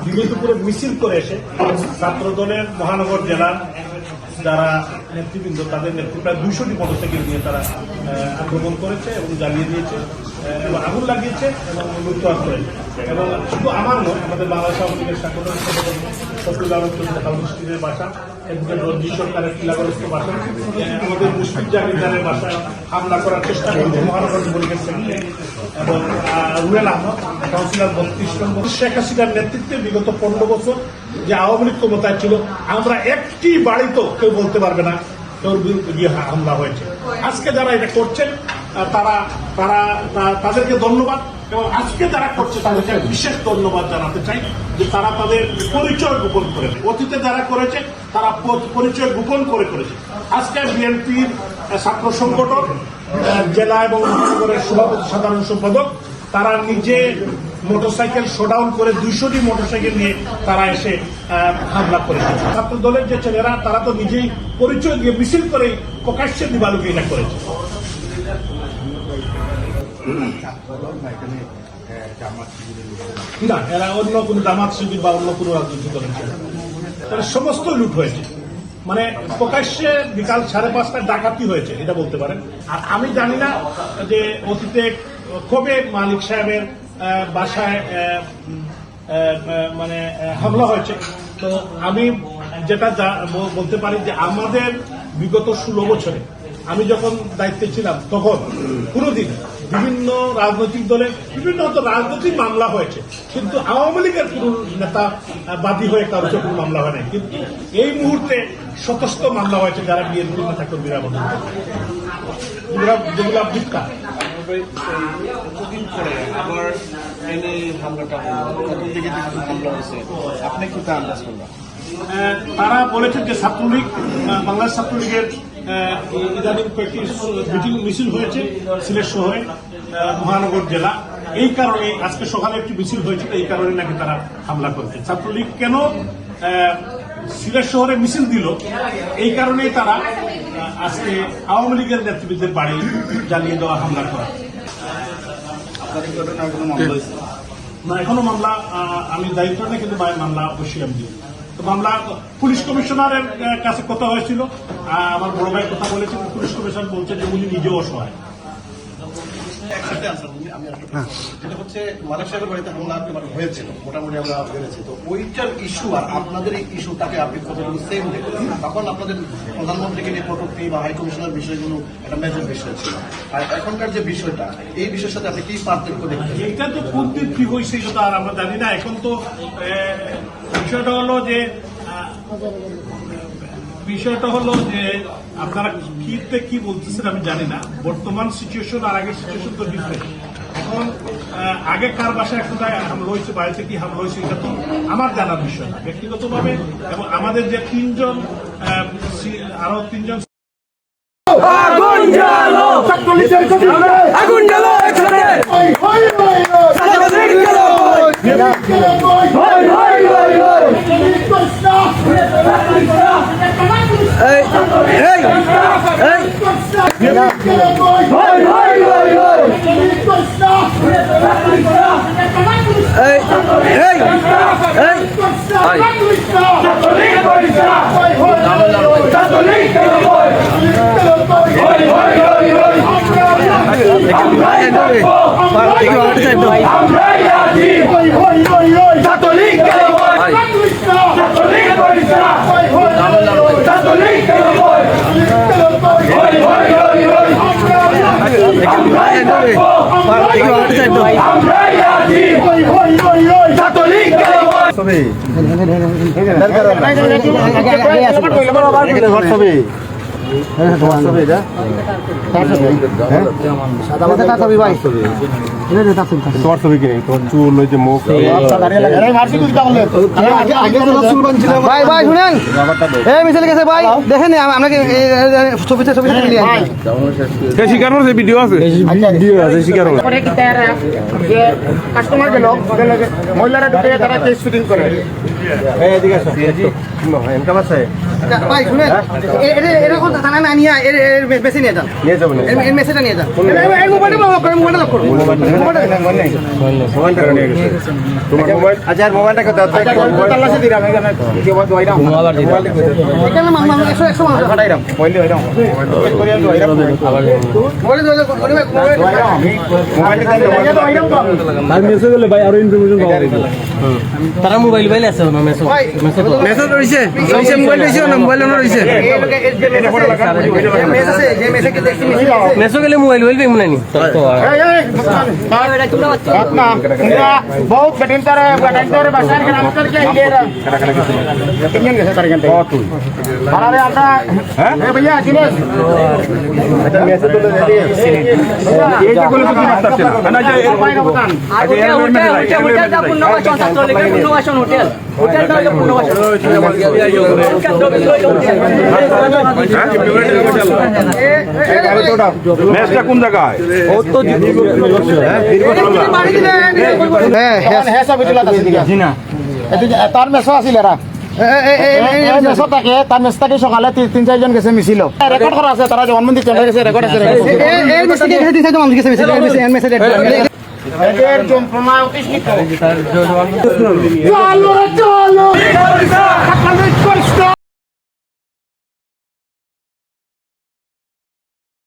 বিগত করে মিছিল করে এসে ছাত্র দলের মহানগর জেলার যারা নেতৃবৃন্দ তাদের নেতৃত্বে প্রায় 200টি মোটরসাইকেল নিয়ে তারা আক্রমণ করেছে এবং জ্বালিয়ে দিয়েছে এবং আগুন লাগিয়েছে এবং লুটপাট করেছে। এবং শুধু আমার নয়, আমাদের বাংলাদেশ আওয়ামী লীগের সাংগঠনিক শফিউল আলম চৌধুরীর বাসা, এদিকে রঞ্জিত সরকারের খিলাফগ্রস্ত বাসা, আমাদের মুশফিক জাহিদারের বাসায় হামলা করার চেষ্টা করেছে মহানগর যুবলীগের সেক্রেটারি এবং রুয়েল আহমদ কাউন্সিলর 32 নম্বর। শেখ হাসিনার নেতৃত্বে বিগত 15 বছর যে আওয়ামী লীগ ক্ষমতায় ছিল, আমরা একটি বাড়িতেও কেউ বলতে পারবে না কেউ বিরুদ্ধে হামলা হয়েছে। আজকে যারা এটা করছেন তাদেরকে ধন্যবাদ, এবং আজকে যারা করছে তাদেরকে বিশেষ ধন্যবাদ জানাতে চাই যে তারা তাদের পরিচয় গোপন করে, অতীতে যারা করেছে তারা পরিচয় গোপন করেছে। আজকে বিএনপির ছাত্র সংগঠন জেলা এবং মহানগরের সভাপতি সাধারণ সম্পাদক তারা নিজে মোটরসাইকেল শোডাউন করে 200টি মোটরসাইকেল নিয়ে তারা এসে হামলা করেছে। ছাত্র দলের যে ছেলেরা তারা তো নিজেই পরিচয় দিয়ে মিছিল করে প্রকাশ্যে দিবালুকে এটা করেছে। না, এরা অন্য কোন জামাত শিবির বা অন্য কোন রাজনৈতিক দলের ছিল, সমস্ত লুট হয়েছে। মানে প্রকাশ্যে বিকাল 5:30টায় ডাকাতি হয়েছে এটা বলতে পারেন। আর আমি জানি না যে অতীতে কবে মালিক সাহেবের বাসায় মানে হামলা হয়েছে। তো আমি যেটা বলতে পারি যে আমাদের বিগত 16 বছরে আমি যখন দায়িত্বে ছিলাম তখন কোনোদিন বিভিন্ন রাজনৈতিক দলে বিভিন্ন রাজনৈতিক মামলা হয়েছে, কিন্তু আওয়ামী লীগের কোন নেতা বাদী হয়ে কারো কোনো মামলা হয় নাই। কিন্তু এই মুহূর্তে শতস্থ মামলা হয়েছে যারা বিএনপি নেতা কর্মীরা যেগুলো ভিক্ষা। আবার আপনি কি আন্দাজ করবেন? তারা বলেছেন যে ছাত্রলীগ, বাংলাদেশ ছাত্রলীগের ইদানিং কয়েকটি মিছিল হয়েছে সিলেট শহরে, মহানগর জেলা, এই কারণে আজকে সকালে একটি মিছিল হয়েছিল, এই কারণে নাকি তারা হামলা করেছে। ছাত্রলীগ কেন সিলেট শহরে মিছিল দিল, এই কারণেই তারা আজকে আওয়ামী লীগের নেতৃবৃন্দের বাড়ি জ্বালিয়ে দেওয়া হামলা করে। না, এখনো মামলা আমি দায়িত্ব নেই, কিন্তু মামলা অবশ্যই আমি দিই। তো মামলা পুলিশ কমিশনারের কাছে কথা হয়েছিল, আমার বড় ভাই কথা বলেছেন, পুলিশ কমিশনার বলছে যে উনি নিজেও অসহায়। যেটা হচ্ছে মালিক সাহেবের বাড়িতে হামলা হয়েছিল, মোটামুটি আমরা বেড়েছি, তো ওইটার ইস্যু আর আপনাদের এই ইস্যুটাকে আপনি কতটুকু সেম দেখেন? তখন আপনাদের প্রধানমন্ত্রীকে নিয়ে কটূক্তি বা হাই কমিশনার বিষয়গুলো একটা মেজর বিষয় ছিল, আর এখনকার যে বিষয়টা এই বিষয়ের সাথে আপনি কি পার্থক্য দেখেন? এটা তো কোন দিন কি হয়েছে সেটা আর আমরা জানি না। এখন তো বিষয়টা হলো যে আপনারা কি বলতেছেন আমি জানি না। বর্তমান সিচুয়েশন আর আগের সিচুয়েশন তো ডিফারেন্ট। এখন আগে কার বাসায় এখন হামলা হয়েছে, বাড়িতে কি হামলা হয়েছে, এটা তো আমার জানার বিষয় না ব্যক্তিগতভাবে। এবং আমাদের যে আরো তিনজন আগুন জ্বালো, আগুন জ্বালো একসাথে, তোমার ছবি কিনে তোমার চুল ওই যে মুখ ভাই ভাই শুনেন, এই মিছিল গেছে ভাই, দেখেন আপনাকে ছবিতে শিকার করছে, ভিডিও আছে, ভিডিও আছে শিকার কাস্টমার গেল মহিলারা ঢুকে তারা কেস শুটিং করে। ইনকাম আছে ভাই শুনেন এরকম থানা না নিয়ে এর মেসেজ নিয়ে যান নিয়ে যাবেন এর মেসেজটা নিয়ে যান এই মোবাইলটা লক করুন মোবাইলটা নিয়ে গেছে তোমার মোবাইল আচ্ছা আর মোবাইলটাকে দাও তো তাল্লাশি দিরাম এখানে কি বল দইরা মোবাইল দিরাম এখানে মানুষ 100 মানুষ ফাটাইরাম মোবাইল দইরাম চেক করি আমি দইরাম মোবাইল আর মেসেজ হলে ভাই আরো ইনফরমেশন পাওয়া যাবে তারা মোবাইল বাইলে আছে না মেসেজ মেসেজ রইছে রইছে মোবাইল রইছে না মোবাইল না রইছে মেসেজ গেলে মোবাইল বাইল পেমু নানি बहुत कठिन तर बसार के नाम करके ले रहा कितने कैसे करेंगे बहुत हमारे आता है भैया दिनेश मैसेज तो दे दिए ये जो बोले कुछ मत करते ना जो হোটেল দা পুনর্বাসন ছাত্র লেগে পুনর্বাসন হোটেল হোটেল দা পুনর্বাসন ম্যাচটা কোন জায়গায় ও তো है सब चला था जी ना তার মেসো আছিল এরা মেসো থাকে তার মেসো থাকে সকালে 3-4 জন গেছে মিছিল রেকর্ড করা আছে তারা জন্মদিন চলে গেছে রেকর্ড আছে এর মেসেজ দিয়ে দিতে তো মানুষ গেছে মেসেজ এদের যন্ত্রণা অতিষ্ঠ চলো চলো